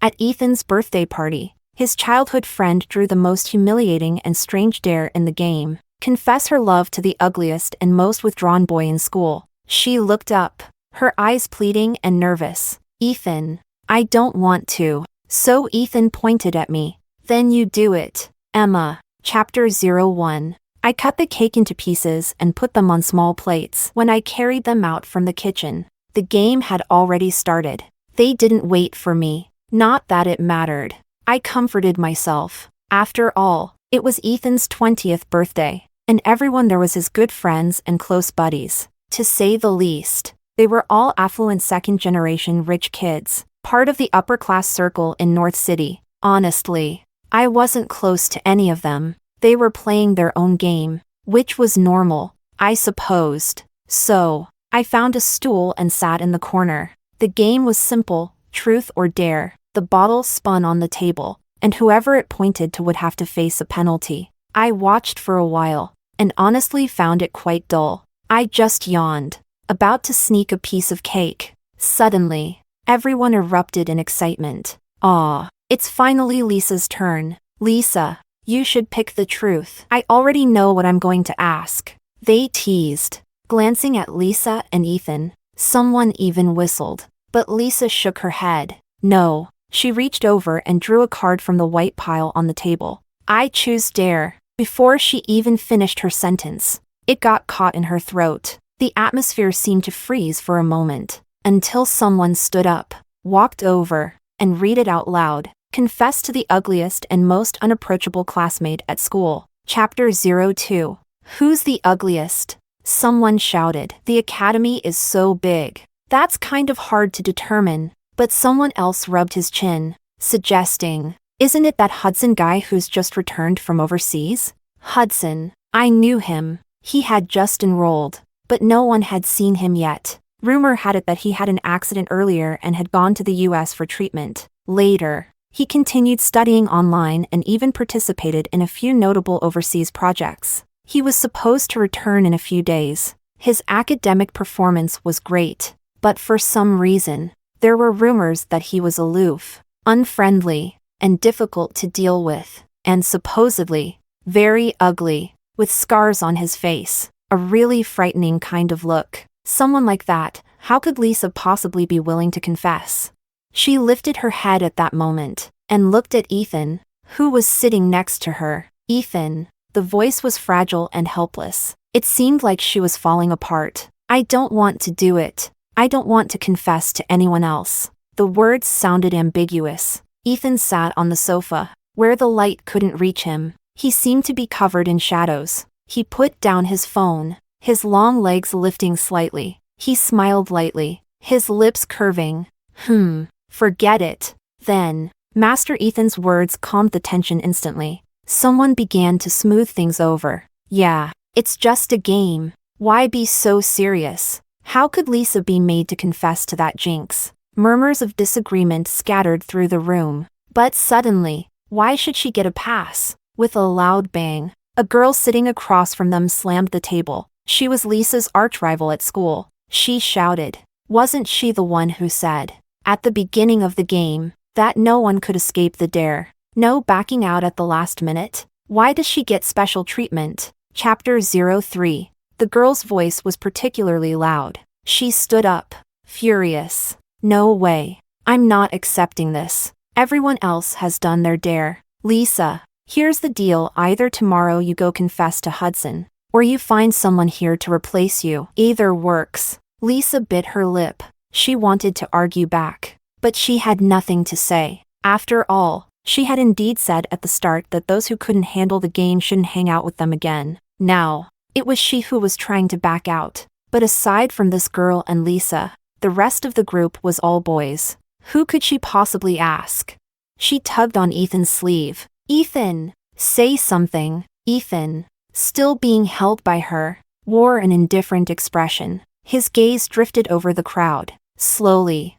At Ethan's birthday party, his childhood friend drew the most humiliating and strange dare in the game: confess her love to the ugliest and most withdrawn boy in school. She looked up, her eyes pleading and nervous. "Ethan, I don't want to." So Ethan pointed at me. "Then you do it." Emma. Chapter 01. I cut the cake into pieces and put them on small plates. When I carried them out from the kitchen, the game had already started. They didn't wait for me. Not that it mattered. I comforted myself. After all, it was Ethan's 20th birthday, and everyone there was his good friends and close buddies, to say the least. They were all affluent second-generation rich kids, part of the upper-class circle in North City. Honestly, I wasn't close to any of them. They were playing their own game, which was normal, I supposed. So, I found a stool and sat in the corner. The game was simple: truth or dare. The bottle spun on the table, and whoever it pointed to would have to face a penalty. I watched for a while, and honestly found it quite dull. I just yawned, about to sneak a piece of cake. Suddenly, everyone erupted in excitement. "Aw, it's finally Lisa's turn. Lisa, you should pick the truth." "I already know what I'm going to ask," they teased, glancing at Lisa and Ethan. Someone even whistled, but Lisa shook her head. "No." She reached over and drew a card from the white pile on the table. "I choose dare." Before she even finished her sentence, it got caught in her throat. The atmosphere seemed to freeze for a moment, until someone stood up, walked over, and read it out loud. "Confess to the ugliest and most unapproachable classmate at school." Chapter 02. Who's the ugliest? Someone shouted. "The academy is so big. That's kind of hard to determine." But someone else rubbed his chin, suggesting, "Isn't it that Hudson guy who's just returned from overseas?" Hudson. I knew him. He had just enrolled, but no one had seen him yet. Rumor had it that he had an accident earlier and had gone to the US for treatment. Later, he continued studying online and even participated in a few notable overseas projects. He was supposed to return in a few days. His academic performance was great, but for some reason, there were rumors that he was aloof, unfriendly, and difficult to deal with, and supposedly, very ugly, with scars on his face, a really frightening kind of look. Someone like that, how could Lisa possibly be willing to confess? She lifted her head at that moment, and looked at Ethan, who was sitting next to her. "Ethan." The voice was fragile and helpless. It seemed like she was falling apart. "I don't want to do it. I don't want to confess to anyone else." The words sounded ambiguous. Ethan sat on the sofa, where the light couldn't reach him. He seemed to be covered in shadows. He put down his phone, his long legs lifting slightly. He smiled lightly, his lips curving. Forget it." Then, Master Ethan's words calmed the tension instantly. Someone began to smooth things over. "Yeah, it's just a game. Why be so serious? How could Lisa be made to confess to that jinx?" Murmurs of disagreement scattered through the room. But suddenly, why should she get a pass? With a loud bang, a girl sitting across from them slammed the table. She was Lisa's arch-rival at school. She shouted. Wasn't she the one who said, at the beginning of the game, that no one could escape the dare? No backing out at the last minute? Why does she get special treatment? Chapter 03. The girl's voice was particularly loud. She stood up, furious. "No way. I'm not accepting this. Everyone else has done their dare. Lisa, here's the deal. Either tomorrow you go confess to Hudson, or you find someone here to replace you. Either works." Lisa bit her lip. She wanted to argue back, but she had nothing to say. After all, she had indeed said at the start that those who couldn't handle the game shouldn't hang out with them again. Now, it was she who was trying to back out. But aside from this girl and Lisa, the rest of the group was all boys. Who could she possibly ask? She tugged on Ethan's sleeve. "Ethan, say something." Ethan, still being held by her, wore an indifferent expression. His gaze drifted over the crowd. Slowly,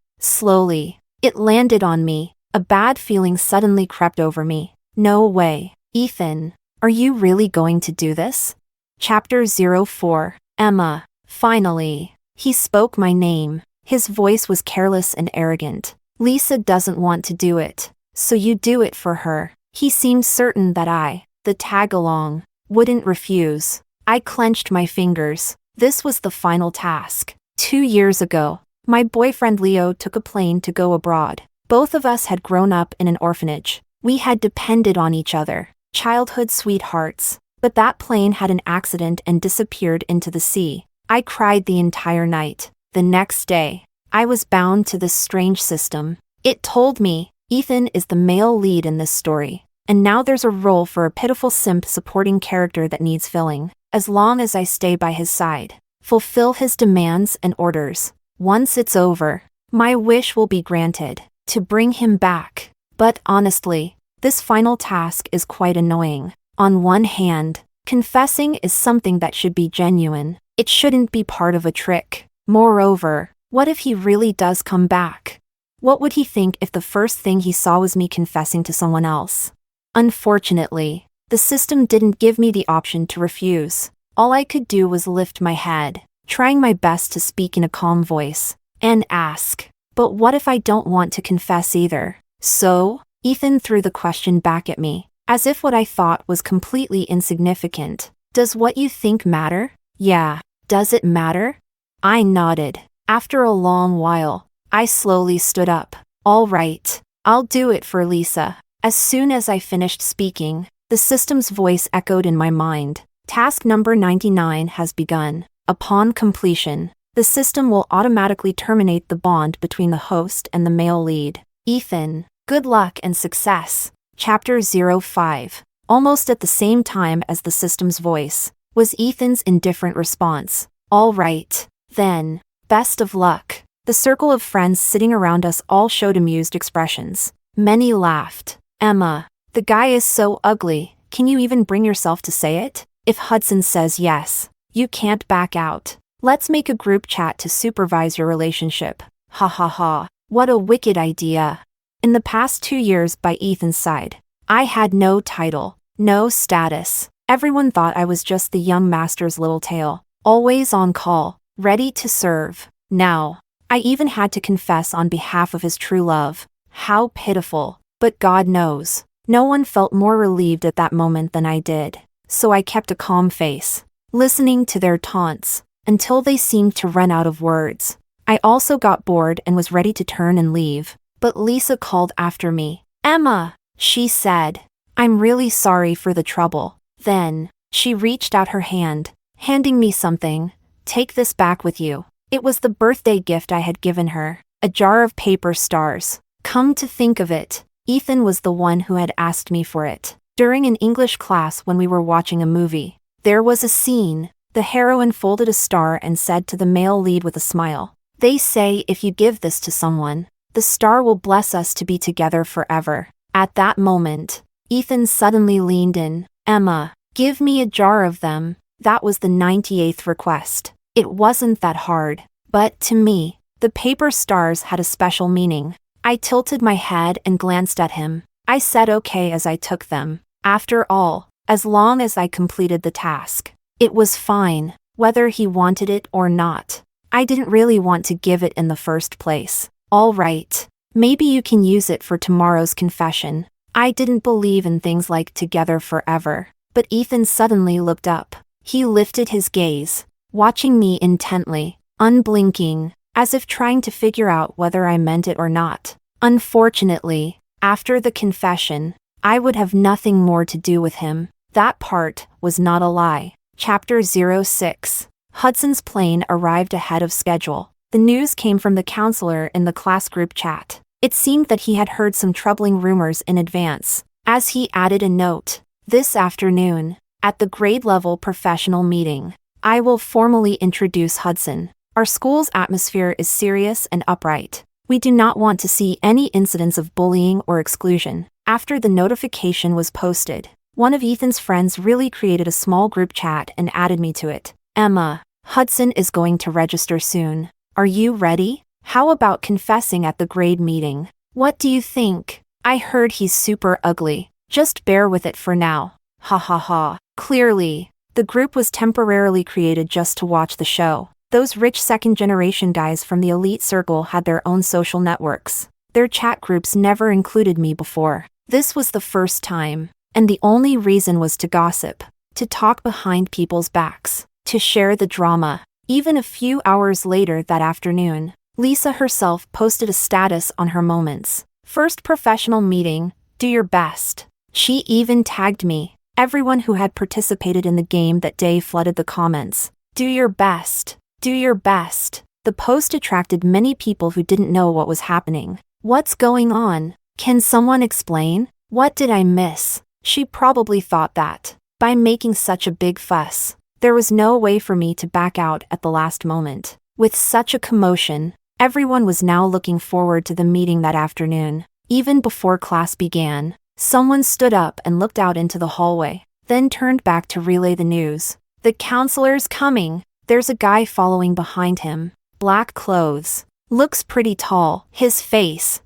it landed on me. A bad feeling suddenly crept over me. No way. Ethan, are you really going to do this? Chapter 04. Emma. Finally. He spoke my name. His voice was careless and arrogant. Lisa doesn't want to do it, so you do it for her. He seemed certain that I, the tag-along, wouldn't refuse. I clenched my fingers. This was the final task. 2 years ago, my boyfriend Leo took a plane to go abroad. Both of us had grown up in an orphanage. We had depended on each other, childhood sweethearts. But that plane had an accident and disappeared into the sea. I cried the entire night. The next day, I was bound to this strange system. It told me, Ethan is the male lead in this story. And now there's a role for a pitiful simp supporting character that needs filling. As long as I stay by his side, fulfill his demands and orders. Once it's over, my wish will be granted, to bring him back. But honestly, this final task is quite annoying. On one hand, confessing is something that should be genuine. It shouldn't be part of a trick. Moreover, what if he really does come back? What would he think if the first thing he saw was me confessing to someone else? Unfortunately, the system didn't give me the option to refuse. All I could do was lift my head, trying my best to speak in a calm voice, and ask, but what if I don't want to confess either? So, Ethan threw the question back at me, as if what I thought was completely insignificant. Does what you think matter? Yeah. Does it matter? I nodded. After a long while, I slowly stood up. All right, I'll do it for Lisa. As soon as I finished speaking, the system's voice echoed in my mind. Task number 99 has begun. Upon completion, the system will automatically terminate the bond between the host and the male lead. Ethan, good luck and success. Chapter 05. Almost at the same time as the system's voice, was Ethan's indifferent response. All right, then. Best of luck. The circle of friends sitting around us all showed amused expressions. Many laughed. Emma, the guy is so ugly, can you even bring yourself to say it? If Hudson says yes, you can't back out. Let's make a group chat to supervise your relationship. Ha ha ha, what a wicked idea. In the past 2 years by Ethan's side, I had no title, no status. Everyone thought I was just the young master's little tail, always on call, ready to serve. Now, I even had to confess on behalf of his true love. How pitiful. But God knows, no one felt more relieved at that moment than I did. So I kept a calm face, listening to their taunts, until they seemed to run out of words. I also got bored and was ready to turn and leave. But Lisa called after me. Emma, she said. I'm really sorry for the trouble. Then, she reached out her hand, handing me something. Take this back with you. It was the birthday gift I had given her, a jar of paper stars. Come to think of it, Ethan was the one who had asked me for it. During an English class when we were watching a movie, there was a scene. The heroine folded a star and said to the male lead with a smile, they say if you give this to someone, the star will bless us to be together forever. At that moment, Ethan suddenly leaned in. Emma, give me a jar of them. That was the 98th request. It wasn't that hard. But to me, the paper stars had a special meaning. I tilted my head and glanced at him. I said okay as I took them. After all, as long as I completed the task, it was fine, whether he wanted it or not. I didn't really want to give it in the first place. All right, maybe you can use it for tomorrow's confession. I didn't believe in things like together forever. But Ethan suddenly looked up. He lifted his gaze, watching me intently, unblinking, as if trying to figure out whether I meant it or not. Unfortunately, after the confession, I would have nothing more to do with him. That part was not a lie. Chapter 06. Hudson's plane arrived ahead of schedule. The news came from the counselor in the class group chat. It seemed that he had heard some troubling rumors in advance, as he added a note. This afternoon, at the grade-level professional meeting, I will formally introduce Hudson. Our school's atmosphere is serious and upright. We do not want to see any incidents of bullying or exclusion. After the notification was posted, one of Ethan's friends really created a small group chat and added me to it. Emma, Hudson is going to register soon. Are you ready? How about confessing at the grade meeting? What do you think? I heard he's super ugly. Just bear with it for now. Ha ha ha. Clearly, the group was temporarily created just to watch the show. Those rich second-generation guys from the elite circle had their own social networks. Their chat groups never included me before. This was the first time. And the only reason was to gossip, to talk behind people's backs, to share the drama. Even a few hours later that afternoon, Lisa herself posted a status on her moments. First professional meeting, do your best. She even tagged me. Everyone who had participated in the game that day flooded the comments. Do your best. Do your best. The post attracted many people who didn't know what was happening. What's going on? Can someone explain? What did I miss? She probably thought that, by making such a big fuss, there was no way for me to back out at the last moment. With such a commotion, everyone was now looking forward to the meeting that afternoon. Even before class began, someone stood up and looked out into the hallway, then turned back to relay the news. The counselor's coming. There's a guy following behind him. Black clothes. Looks pretty tall. His face.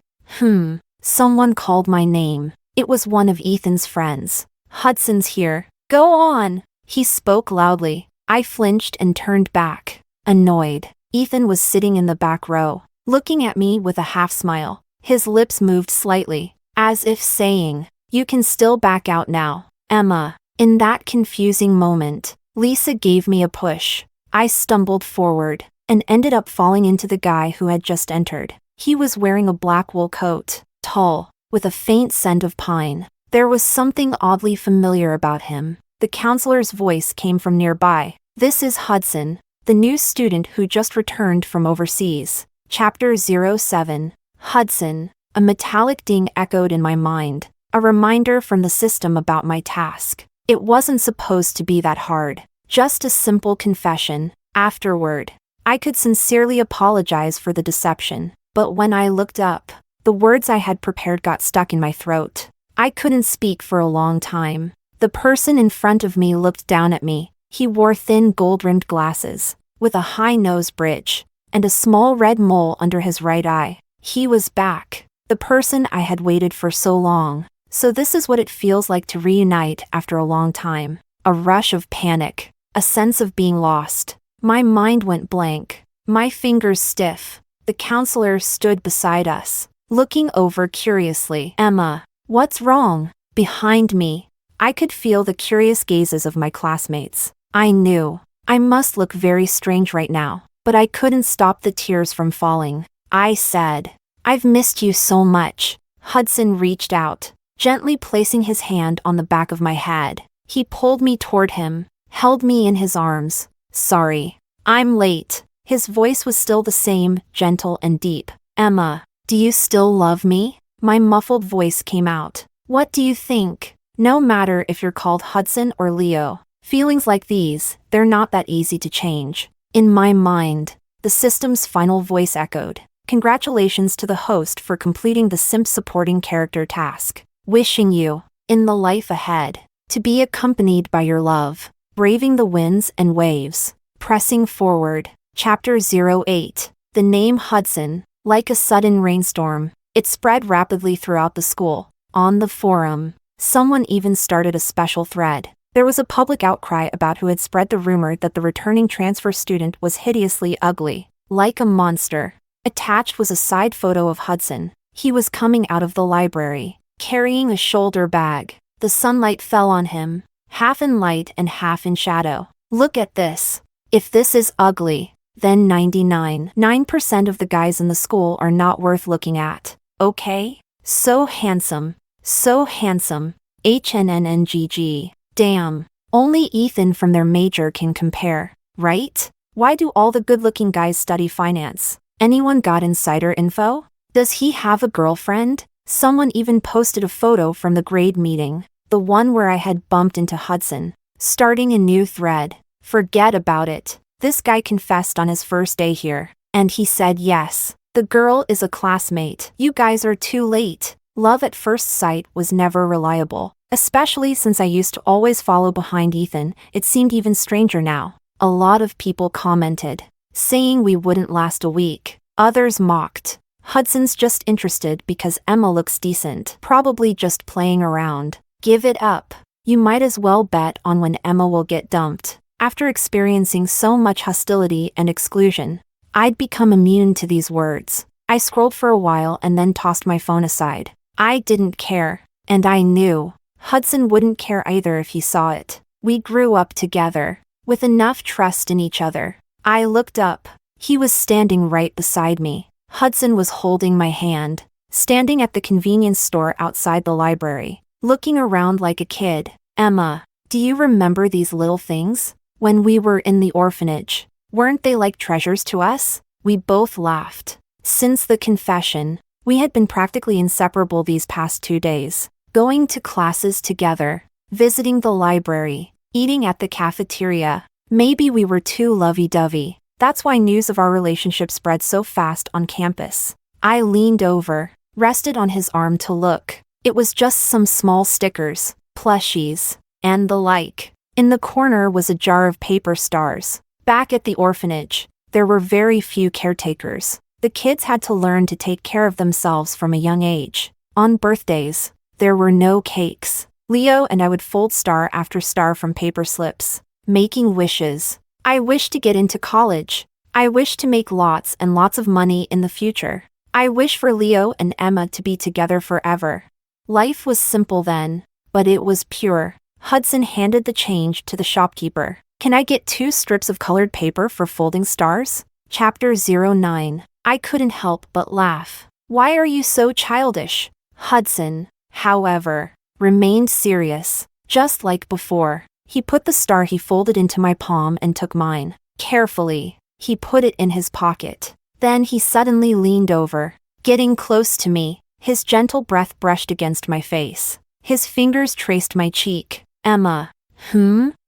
Someone called my name. It was one of Ethan's friends. Hudson's here. Go on. He spoke loudly. I flinched and turned back, annoyed. Ethan was sitting in the back row, looking at me with a half smile. His lips moved slightly, as if saying, "You can still back out now, Emma." In that confusing moment, Lisa gave me a push. I stumbled forward, and ended up falling into the guy who had just entered. He was wearing a black wool coat, tall, with a faint scent of pine. There was something oddly familiar about him. The counselor's voice came from nearby. This is Hudson, the new student who just returned from overseas. Chapter 07. Hudson. A metallic ding echoed in my mind, a reminder from the system about my task. It wasn't supposed to be that hard. Just a simple confession. Afterward, I could sincerely apologize for the deception. But when I looked up, the words I had prepared got stuck in my throat. I couldn't speak for a long time. The person in front of me looked down at me. He wore thin gold-rimmed glasses, with a high nose bridge, and a small red mole under his right eye. He was back. The person I had waited for so long. So this is what it feels like to reunite after a long time. A rush of panic. A sense of being lost. My mind went blank. My fingers stiff. The counselor stood beside us, looking over curiously. Emma, what's wrong? Behind me, I could feel the curious gazes of my classmates. I knew I must look very strange right now, but I couldn't stop the tears from falling. I said, I've missed you so much. Hudson reached out, gently placing his hand on the back of my head. He pulled me toward him, held me in his arms. Sorry, I'm late. His voice was still the same, gentle and deep. Emma, do you still love me? My muffled voice came out. What do you think? No matter if you're called Hudson or Leo, feelings like these, they're not that easy to change. In my mind, the system's final voice echoed. Congratulations to the host for completing the simp supporting character task. Wishing you, in the life ahead, to be accompanied by your love, braving the winds and waves, pressing forward. Chapter 08. The name Hudson, like a sudden rainstorm, it spread rapidly throughout the school. On the forum, someone even started a special thread. There was a public outcry about who had spread the rumor that the returning transfer student was hideously ugly, like a monster. Attached was a side photo of Hudson. He was coming out of the library, carrying a shoulder bag. The sunlight fell on him, half in light and half in shadow. Look at this. If this is ugly, then 99.9% of the guys in the school are not worth looking at. Okay? So handsome. So handsome. HNNNGG. Damn. Only Ethan from their major can compare, right? Why do all the good-looking guys study finance? Anyone got insider info? Does he have a girlfriend? Someone even posted a photo from the grade meeting, the one where I had bumped into Hudson. Starting a new thread. Forget about it. This guy confessed on his first day here, and he said yes. The girl is a classmate. You guys are too late. Love at first sight was never reliable, especially since I used to always follow behind Ethan. It seemed even stranger now. A lot of people commented, saying we wouldn't last a week. Others mocked. Hudson's just interested because Emma looks decent. Probably just playing around. Give it up. You might as well bet on when Emma will get dumped. After experiencing so much hostility and exclusion, I'd become immune to these words. I scrolled for a while and then tossed my phone aside. I didn't care. And I knew Hudson wouldn't care either if he saw it. We grew up together, with enough trust in each other. I looked up. He was standing right beside me. Hudson was holding my hand, standing at the convenience store outside the library, looking around like a kid. Emma, do you remember these little things? When we were in the orphanage, weren't they like treasures to us? We both laughed. Since the confession, we had been practically inseparable these past 2 days. Going to classes together, visiting the library, eating at the cafeteria. Maybe we were too lovey-dovey. That's why news of our relationship spread so fast on campus. I leaned over, rested on his arm to look. It was just some small stickers, plushies, and the like. In the corner was a jar of paper stars. Back at the orphanage, there were very few caretakers. The kids had to learn to take care of themselves from a young age. On birthdays, there were no cakes. Leo and I would fold star after star from paper slips, making wishes. I wished to get into college. I wished to make lots and lots of money in the future. I wish for Leo and Emma to be together forever. Life was simple then, but it was pure. Hudson handed the change to the shopkeeper. Can I get 2 strips of colored paper for folding stars? Chapter 09. I couldn't help but laugh. Why are you so childish? Hudson, however, remained serious, just like before. He put the star he folded into my palm and took mine. Carefully, he put it in his pocket. Then he suddenly leaned over, getting close to me. His gentle breath brushed against my face. His fingers traced my cheek. Emma,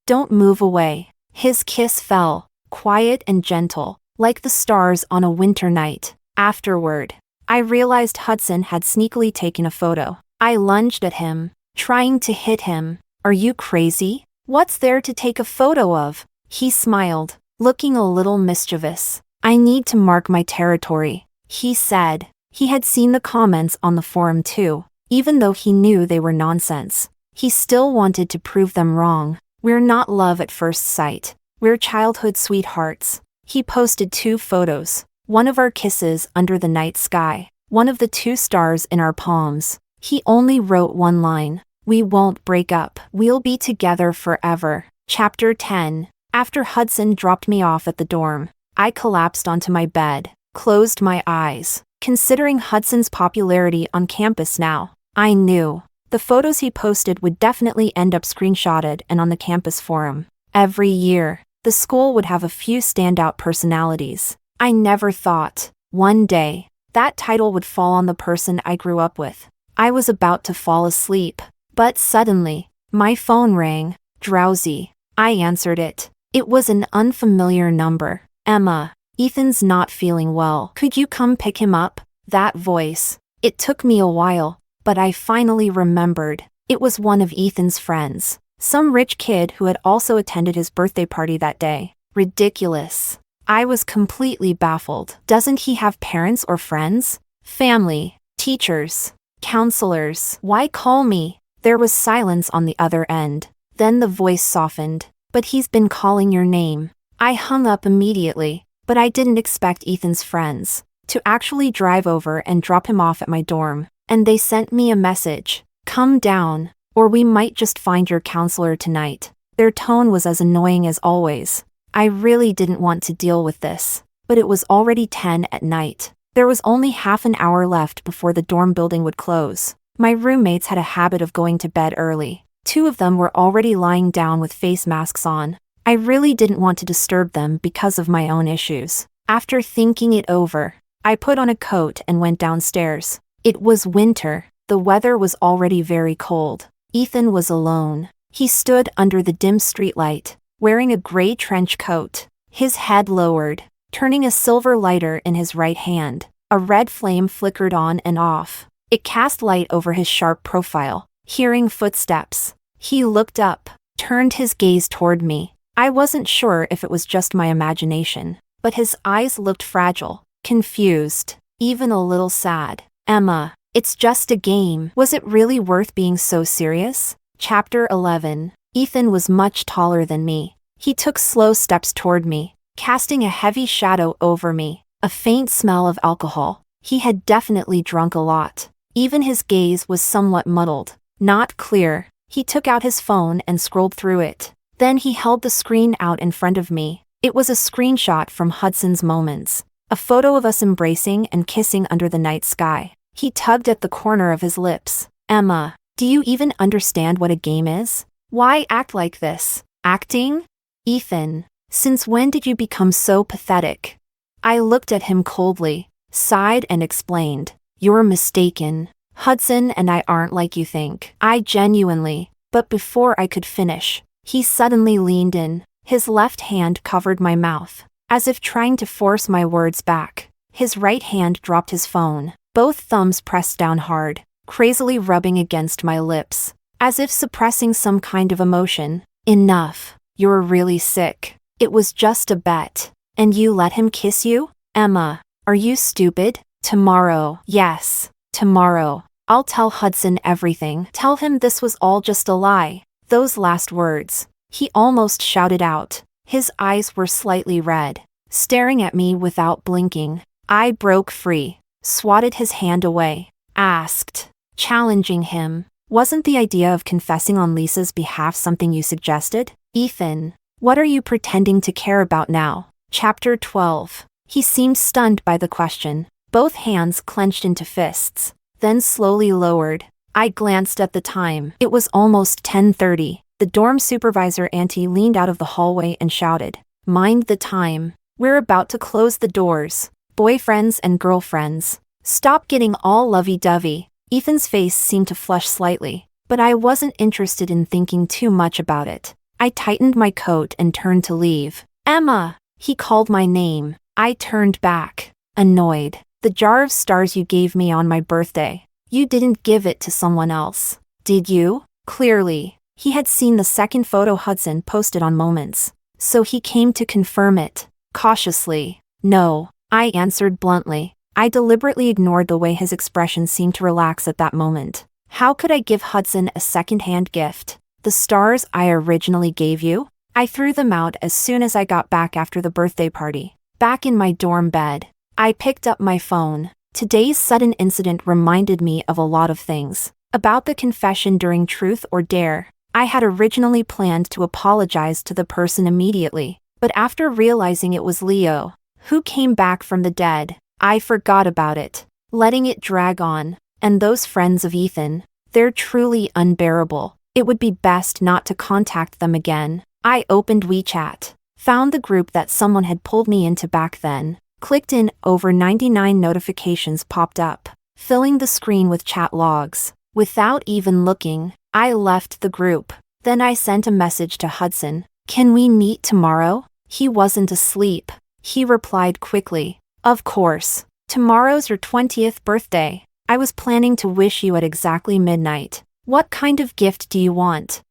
don't move away. His kiss fell, quiet and gentle, like the stars on a winter night. Afterward, I realized Hudson had sneakily taken a photo. I lunged at him, trying to hit him. Are you crazy? What's there to take a photo of? He smiled, looking a little mischievous. I need to mark my territory, he said. He had seen the comments on the forum too. Even though he knew they were nonsense, he still wanted to prove them wrong. We're not love at first sight. We're childhood sweethearts. He posted 2 photos, one of our kisses under the night sky, one of the 2 stars in our palms. He only wrote one line. We won't break up. We'll be together forever. Chapter 10. After Hudson dropped me off at the dorm, I collapsed onto my bed, closed my eyes. Considering Hudson's popularity on campus now, I knew the photos he posted would definitely end up screenshotted and on the campus forum. Every year, the school would have a few standout personalities. I never thought, one day, that title would fall on the person I grew up with. I was about to fall asleep, but suddenly, my phone rang, drowsy. I answered it. It was an unfamiliar number. Emma, Ethan's not feeling well. Could you come pick him up? That voice. It took me a while, but I finally remembered. It was one of Ethan's friends. Some rich kid who had also attended his birthday party that day. Ridiculous. I was completely baffled. Doesn't he have parents or friends? Family, teachers, counselors. Why call me? There was silence on the other end. Then the voice softened. But he's been calling your name. I hung up immediately, but I didn't expect Ethan's friends to actually drive over and drop him off at my dorm. And they sent me a message. Come down, or we might just find your counselor tonight. Their tone was as annoying as always. I really didn't want to deal with this, but it was already 10 at night. There was only half an hour left before the dorm building would close. My roommates had a habit of going to bed early. 2 of them were already lying down with face masks on. I really didn't want to disturb them because of my own issues. After thinking it over, I put on a coat and went downstairs. It was winter. The weather was already very cold. Ethan was alone. He stood under the dim streetlight, wearing a gray trench coat, his head lowered, turning a silver lighter in his right hand. A red flame flickered on and off. It cast light over his sharp profile. Hearing footsteps, he looked up, turned his gaze toward me. I wasn't sure if it was just my imagination, but his eyes looked fragile, confused, even a little sad. Emma, it's just a game. Was it really worth being so serious? Chapter 11. Ethan was much taller than me. He took slow steps toward me, casting a heavy shadow over me. A faint smell of alcohol. He had definitely drunk a lot. Even his gaze was somewhat muddled. Not clear. He took out his phone and scrolled through it. Then he held the screen out in front of me. It was a screenshot from Hudson's Moments. A photo of us embracing and kissing under the night sky. He tugged at the corner of his lips. Emma, do you even understand what a game is? Why act like this? Acting? Ethan, since when did you become so pathetic? I looked at him coldly, sighed and explained. You're mistaken. Hudson and I aren't like you think. I genuinely, but before I could finish, he suddenly leaned in. His left hand covered my mouth, as if trying to force my words back. His right hand dropped his phone, both thumbs pressed down hard, crazily rubbing against my lips, as if suppressing some kind of emotion. Enough. You're really sick. It was just a bet. And you let him kiss you? Emma, are you stupid? Tomorrow. Yes, tomorrow. I'll tell Hudson everything. Tell him this was all just a lie. Those last words, he almost shouted out. His eyes were slightly red, staring at me without blinking. I broke free, swatted his hand away, asked, challenging him, wasn't the idea of confessing on Lisa's behalf something you suggested? Ethan, what are you pretending to care about now? Chapter 12. He seemed stunned by the question, both hands clenched into fists, then slowly lowered. I glanced at the time. It was almost 10:30. The dorm supervisor auntie leaned out of the hallway and shouted, "Mind the time. We're about to close the doors. Boyfriends and girlfriends, stop getting all lovey-dovey." Ethan's face seemed to flush slightly, but I wasn't interested in thinking too much about it. I tightened my coat and turned to leave. Emma! He called my name. I turned back, annoyed. The jar of stars you gave me on my birthday. You didn't give it to someone else, did you? Clearly, he had seen the second photo Hudson posted on Moments, so he came to confirm it. Cautiously, no, I answered bluntly. I deliberately ignored the way his expression seemed to relax at that moment. How could I give Hudson a second-hand gift? The stars I originally gave you? I threw them out as soon as I got back after the birthday party. Back in my dorm bed, I picked up my phone. Today's sudden incident reminded me of a lot of things. About the confession during Truth or Dare, I had originally planned to apologize to the person immediately, but after realizing it was Leo, who came back from the dead, I forgot about it, letting it drag on. And those friends of Ethan, they're truly unbearable. It would be best not to contact them again. I opened WeChat, found the group that someone had pulled me into back then, clicked in. Over 99 notifications popped up, filling the screen with chat logs. Without even looking, I left the group. Then I sent a message to Hudson. Can we meet tomorrow? He wasn't asleep. He replied quickly. Of course. Tomorrow's your 20th birthday. I was planning to wish you at exactly midnight. What kind of gift do you want?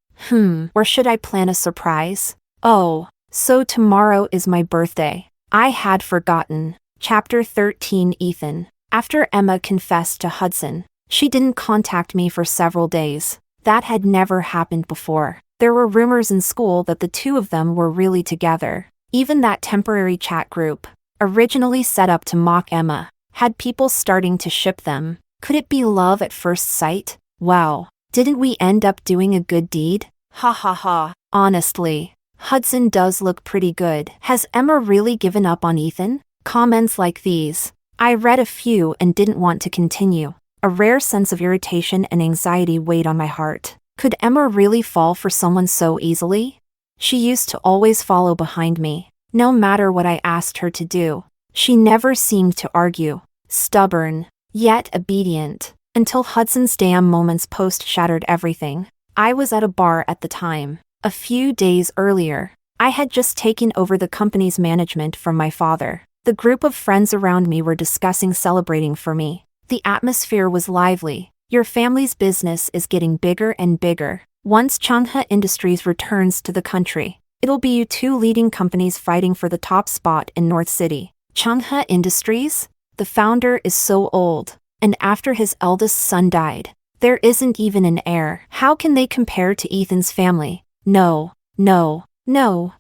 Or should I plan a surprise? Oh, so tomorrow is my birthday. I had forgotten. Chapter 13. Ethan. After Emma confessed to Hudson, she didn't contact me for several days. That had never happened before. There were rumors in school that the two of them were really together. Even that temporary chat group, originally set up to mock Emma, had people starting to ship them. Could it be love at first sight? Wow. Didn't we end up doing a good deed? Ha ha ha. Honestly, Hudson does look pretty good. Has Emma really given up on Ethan? Comments like these. I read a few and didn't want to continue. A rare sense of irritation and anxiety weighed on my heart. Could Emma really fall for someone so easily? She used to always follow behind me, no matter what I asked her to do. She never seemed to argue. Stubborn, yet obedient, until Hudson's damn Moments post shattered everything. I was at a bar at the time. A few days earlier, I had just taken over the company's management from my father. The group of friends around me were discussing celebrating for me. The atmosphere was lively. Your family's business is getting bigger and bigger. Once Changhe Industries returns to the country, it'll be you two leading companies fighting for the top spot in North City. Changhe Industries? The founder is so old, and after his eldest son died, there isn't even an heir. How can they compare to Ethan's family? No,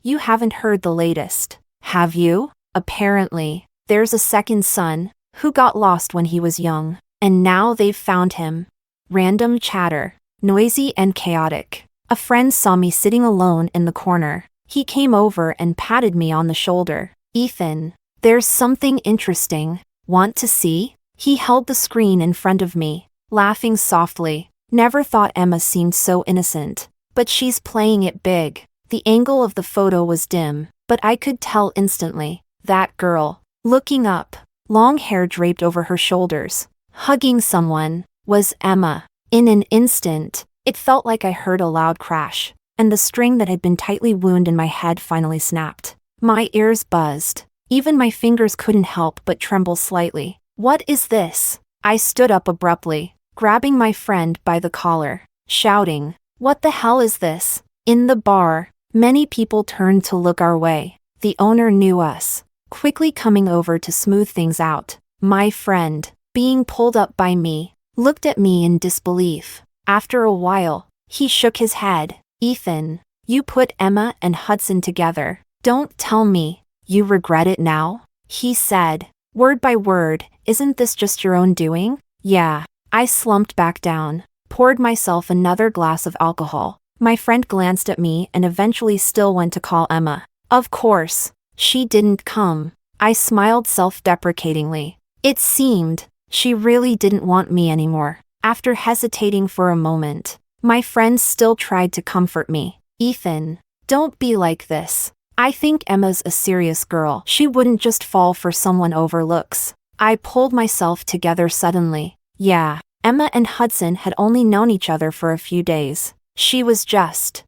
you haven't heard the latest. Have you? Apparently, there's a second son, who got lost when he was young, and now they've found him. Random chatter, noisy and chaotic. A friend saw me sitting alone in the corner. He came over and patted me on the shoulder. Ethan, there's something interesting. Want to see? He held the screen in front of me, laughing softly. Never thought Emma seemed so innocent. But she's playing it big. The angle of the photo was dim, but I could tell instantly. That girl, looking up, long hair draped over her shoulders, hugging someone, was Emma. In an instant, it felt like I heard a loud crash, and the string that had been tightly wound in my head finally snapped. My ears buzzed. Even my fingers couldn't help but tremble slightly. What is this? I stood up abruptly, grabbing my friend by the collar, shouting, "What the hell is this?" In the bar, many people turned to look our way. The owner knew us, quickly coming over to smooth things out. My friend, being pulled up by me, looked at me in disbelief. After a while, he shook his head. "Ethan, you put Emma and Hudson together. Don't tell me you regret it now?" he said, word by word. "Isn't this just your own doing?" "Yeah." I slumped back down, poured myself another glass of alcohol. My friend glanced at me and eventually still went to call Emma. Of course, she didn't come. I smiled self-deprecatingly. It seemed she really didn't want me anymore. After hesitating for a moment, my friend still tried to comfort me. "Ethan, don't be like this. I think Emma's a serious girl. She wouldn't just fall for someone over looks." I pulled myself together suddenly. Yeah, Emma and Hudson had only known each other for a few days. She was just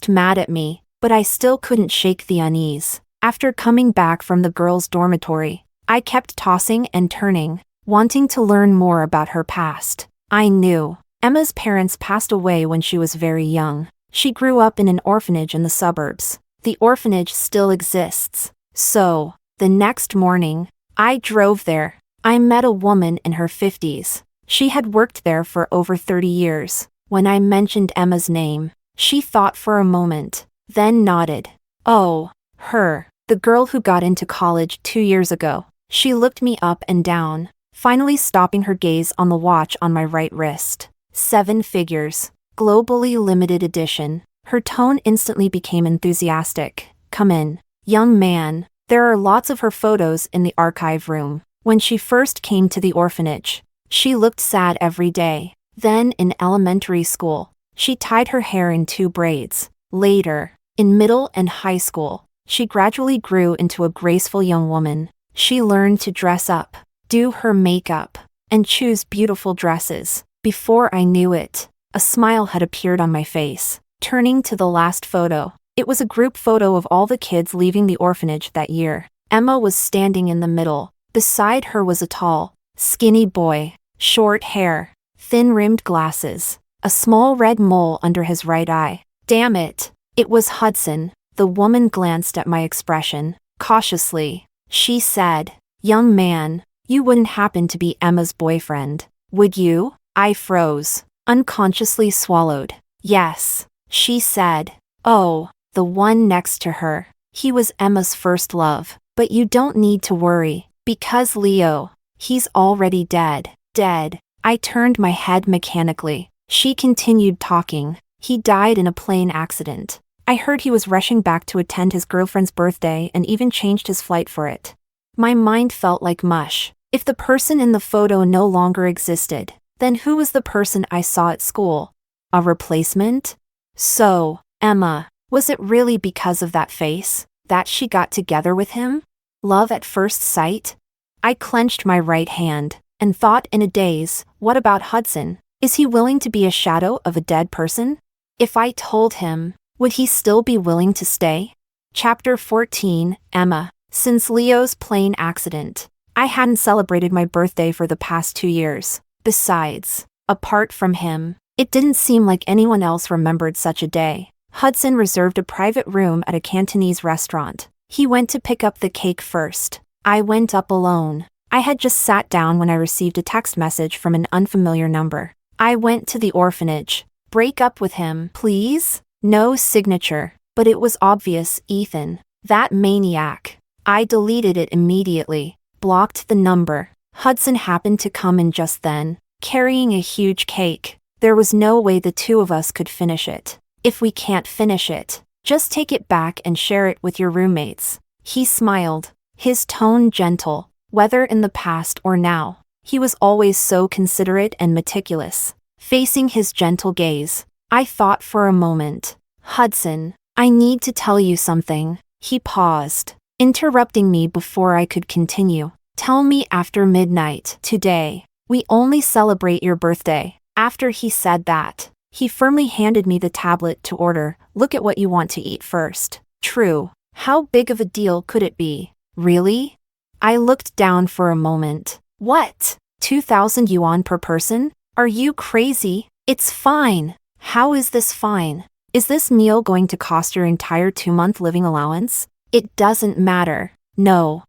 mad at me, but I still couldn't shake the unease. After coming back from the girls' dormitory, I kept tossing and turning, wanting to learn more about her past. I knew Emma's parents passed away when she was very young. She grew up in an orphanage in the suburbs. The orphanage still exists. So, the next morning, I drove there. I met a woman in her 50s. She had worked there for over 30 years. When I mentioned Emma's name, she thought for a moment, then nodded. "Oh, her, the girl who got into college 2 years ago." She looked me up and down, finally stopping her gaze on the watch on my right wrist. 7 figures, globally limited edition. Her tone instantly became enthusiastic. "Come in, young man. There are lots of her photos in the archive room." When she first came to the orphanage, she looked sad every day. Then in elementary school, she tied her hair in 2 braids. Later, in middle and high school, she gradually grew into a graceful young woman. She learned to dress up, do her makeup, and choose beautiful dresses. Before I knew it, a smile had appeared on my face. Turning to the last photo, it was a group photo of all the kids leaving the orphanage that year. Emma was standing in the middle. Beside her was a tall, skinny boy, short hair, thin-rimmed glasses, a small red mole under his right eye. Damn it, it was Hudson. The woman glanced at my expression. Cautiously, she said, "Young man, you wouldn't happen to be Emma's boyfriend, would you?" I froze, unconsciously swallowed. "Yes," she said. "Oh, the one next to her. He was Emma's first love. But you don't need to worry, because Leo, he's already dead." Dead. I turned my head mechanically. She continued talking. "He died in a plane accident. I heard he was rushing back to attend his girlfriend's birthday and even changed his flight for it." My mind felt like mush. If the person in the photo no longer existed, then who was the person I saw at school? A replacement? So, Emma, was it really because of that face that she got together with him? Love at first sight? I clenched my right hand and thought in a daze, what about Hudson? Is he willing to be a shadow of a dead person? If I told him, would he still be willing to stay? Chapter 14, Emma. Since Leo's plane accident, I hadn't celebrated my birthday for the past 2 years. Besides, apart from him, it didn't seem like anyone else remembered such a day. Hudson reserved a private room at a Cantonese restaurant. He went to pick up the cake first. I went up alone. I had just sat down when I received a text message from an unfamiliar number. I went to the orphanage. "Break up with him, please?" No signature, but it was obvious. Ethan. That maniac. I deleted it immediately, blocked the number. Hudson happened to come in just then, carrying a huge cake. There was no way the two of us could finish it. If we can't finish it, just take it back and share it with your roommates. He smiled, his tone gentle, whether in the past or now. He was always so considerate and meticulous. Facing his gentle gaze, I thought for a moment. Hudson, I need to tell you something. He paused, interrupting me before I could continue. Tell me after midnight today. We only celebrate your birthday. After he said that, he firmly handed me the tablet to order. Look at what you want to eat first. True. How big of a deal could it be? Really? I looked down for a moment. What? 2,000 yuan per person? Are you crazy? It's fine. How is this fine? Is this meal going to cost your entire 2-month living allowance? It doesn't matter. No.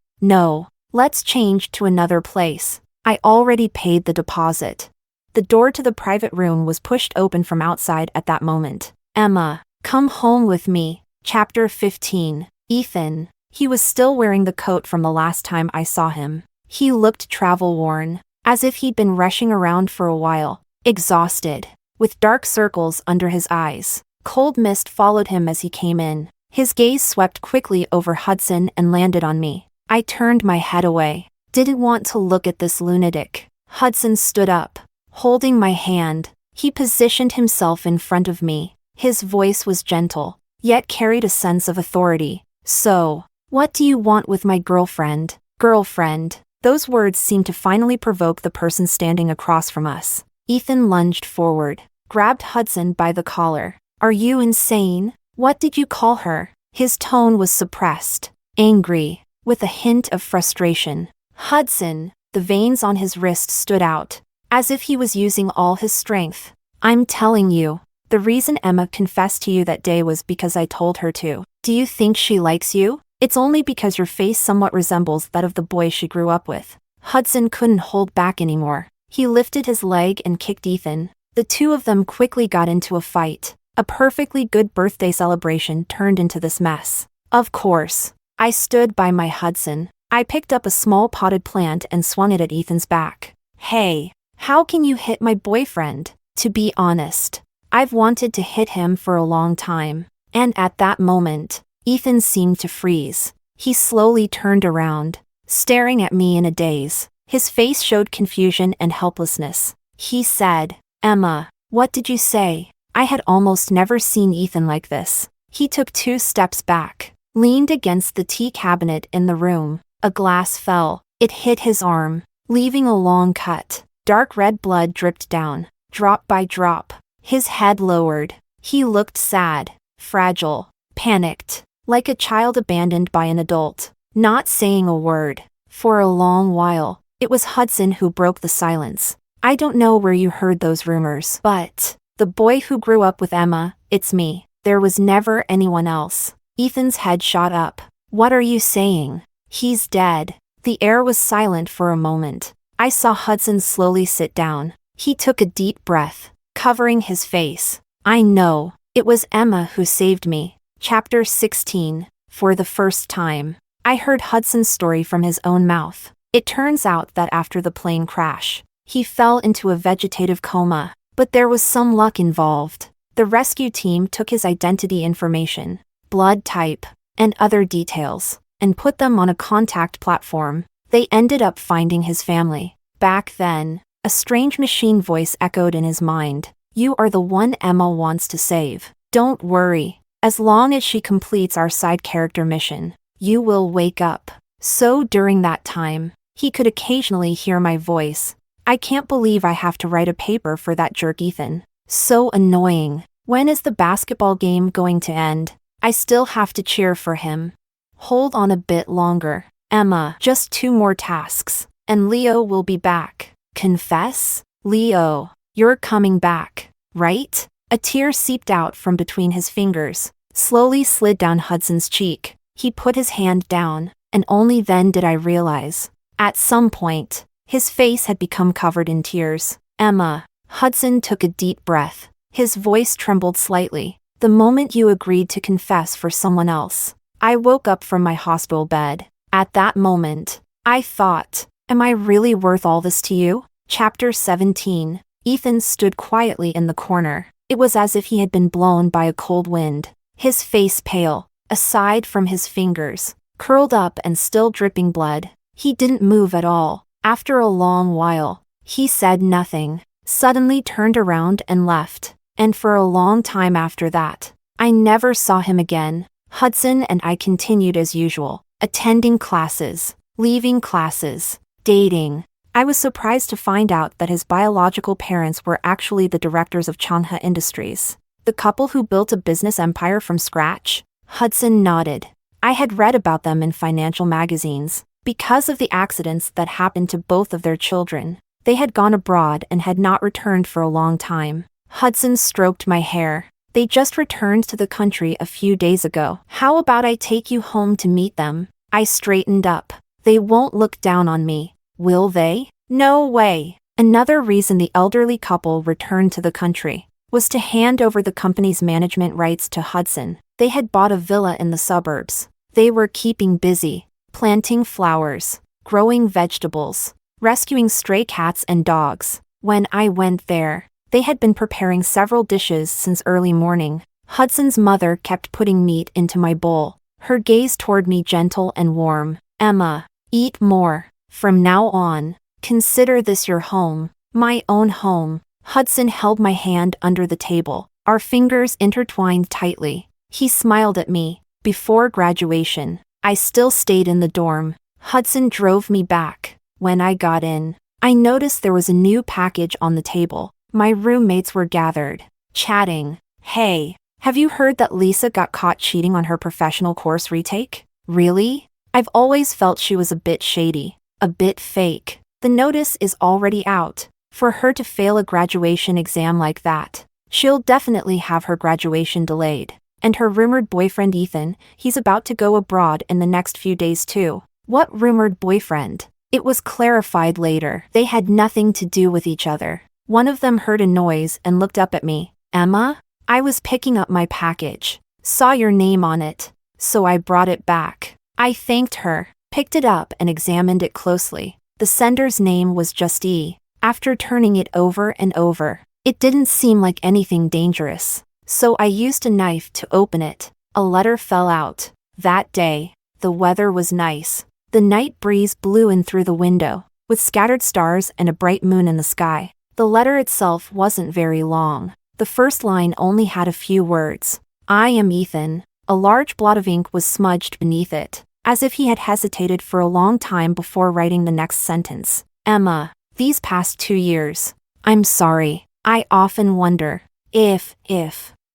Let's change to another place. I already paid the deposit. The door to the private room was pushed open from outside at that moment. Emma, come home with me. Chapter 15. Ethan. He was still wearing the coat from the last time I saw him. He looked travel-worn, as if he'd been rushing around for a while, exhausted, with dark circles under his eyes. Cold mist followed him as he came in. His gaze swept quickly over Hudson and landed on me. I turned my head away. Didn't want to look at this lunatic. Hudson stood up, holding my hand. He positioned himself in front of me. His voice was gentle, yet carried a sense of authority. So, what do you want with my girlfriend? Girlfriend. Those words seemed to finally provoke the person standing across from us. Ethan lunged forward, grabbed Hudson by the collar. Are you insane? What did you call her? His tone was suppressed, angry, with a hint of frustration. Hudson, the veins on his wrist stood out, as if he was using all his strength. I'm telling you, the reason Emma confessed to you that day was because I told her to. Do you think she likes you? It's only because your face somewhat resembles that of the boy she grew up with. Hudson couldn't hold back anymore. He lifted his leg and kicked Ethan. The two of them quickly got into a fight. A perfectly good birthday celebration turned into this mess. Of course, I stood by my Hudson. I picked up a small potted plant and swung it at Ethan's back. Hey, how can you hit my boyfriend? To be honest, I've wanted to hit him for a long time. And at that moment, Ethan seemed to freeze. He slowly turned around, staring at me in a daze. His face showed confusion and helplessness. He said, Emma, what did you say? I had almost never seen Ethan like this. He took 2 steps back, leaned against the tea cabinet in the room. A glass fell. It hit his arm, leaving a long cut. Dark red blood dripped down, drop by drop. His head lowered. He looked sad, fragile, panicked, like a child abandoned by an adult, not saying a word. For a long while, it was Hudson who broke the silence. I don't know where you heard those rumors, but the boy who grew up with Emma, it's me. There was never anyone else. Ethan's head shot up. What are you saying? He's dead. The air was silent for a moment. I saw Hudson slowly sit down. He took a deep breath, covering his face. I know. It was Emma who saved me. Chapter 16. For the first time, I heard Hudson's story from his own mouth. It turns out that after the plane crash, he fell into a vegetative coma. But there was some luck involved. The rescue team took his identity information, blood type, and other details, and put them on a contact platform. They ended up finding his family. Back then, a strange machine voice echoed in his mind. You are the one Emma wants to save. Don't worry. As long as she completes our side character mission, you will wake up. So during that time, he could occasionally hear my voice. I can't believe I have to write a paper for that jerk Ethan. So annoying. When is the basketball game going to end? I still have to cheer for him. Hold on a bit longer. Emma, just 2 more tasks, and Leo will be back. Confess? Leo, you're coming back, right? A tear seeped out from between his fingers, slowly slid down Hudson's cheek. He put his hand down, and only then did I realize. At some point, his face had become covered in tears. Emma. Hudson took a deep breath. His voice trembled slightly. The moment you agreed to confess for someone else, I woke up from my hospital bed. At that moment, I thought, Am I really worth all this to you? Chapter 17. Ethan stood quietly in the corner. It was as if he had been blown by a cold wind. His face pale, aside from his fingers, curled up and still dripping blood. He didn't move at all. After a long while, he said nothing, suddenly turned around and left. And for a long time after that, I never saw him again. Hudson and I continued as usual, attending classes, leaving classes, dating. I was surprised to find out that his biological parents were actually the directors of Changhe Industries, the couple who built a business empire from scratch. Hudson nodded. I had read about them in financial magazines. Because of the accidents that happened to both of their children, they had gone abroad and had not returned for a long time. Hudson stroked my hair. They just returned to the country a few days ago. How about I take you home to meet them? I straightened up. They won't look down on me, will they? No way. Another reason the elderly couple returned to the country was to hand over the company's management rights to Hudson. They had bought a villa in the suburbs. They were keeping busy, planting flowers, growing vegetables, rescuing stray cats and dogs. When I went there, they had been preparing several dishes since early morning. Hudson's mother kept putting meat into my bowl, her gaze toward me gentle and warm. Emma, eat more. From now on, consider this your home, my own home. Hudson held my hand under the table, our fingers intertwined tightly. He smiled at me. Before graduation, I still stayed in the dorm. Hudson drove me back. When I got in, I noticed there was a new package on the table. My roommates were gathered, chatting. Hey, have you heard that Lisa got caught cheating on her professional course retake? Really? I've always felt she was a bit shady, a bit fake. The notice is already out. For her to fail a graduation exam like that, she'll definitely have her graduation delayed. And her rumored boyfriend Ethan, he's about to go abroad in the next few days too. What rumored boyfriend? It was clarified later. They had nothing to do with each other. One of them heard a noise and looked up at me. Emma? I was picking up my package. Saw your name on it, so I brought it back. I thanked her, picked it up and examined it closely. The sender's name was just E. After turning it over and over, it didn't seem like anything dangerous. So I used a knife to open it. A letter fell out. That day, the weather was nice. The night breeze blew in through the window, with scattered stars and a bright moon in the sky. The letter itself wasn't very long. The first line only had a few words. I am Ethan. A large blot of ink was smudged beneath it, as if he had hesitated for a long time before writing the next sentence. Emma, these past 2 years. I'm sorry. I often wonder if,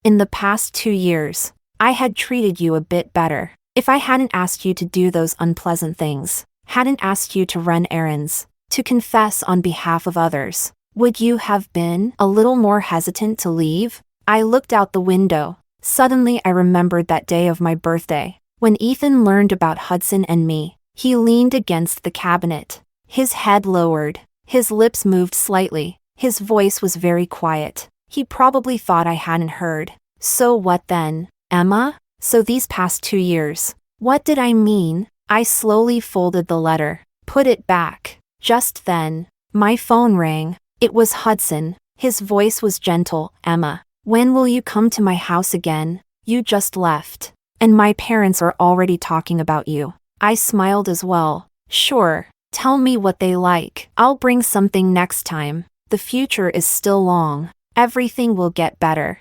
in the past 2 years, I had treated you a bit better. If I hadn't asked you to do those unpleasant things, hadn't asked you to run errands, to confess on behalf of others, would you have been a little more hesitant to leave? I looked out the window. Suddenly I remembered that day of my birthday. When Ethan learned about Hudson and me, he leaned against the cabinet. His head lowered. His lips moved slightly. His voice was very quiet. He probably thought I hadn't heard. So what then, Emma? So these past 2 years. What did I mean? I slowly folded the letter, put it back. Just then, my phone rang. It was Hudson. His voice was gentle. Emma, when will you come to my house again? You just left. And my parents are already talking about you. I smiled as well. Sure, tell me what they like. I'll bring something next time. The future is still long. Everything will get better.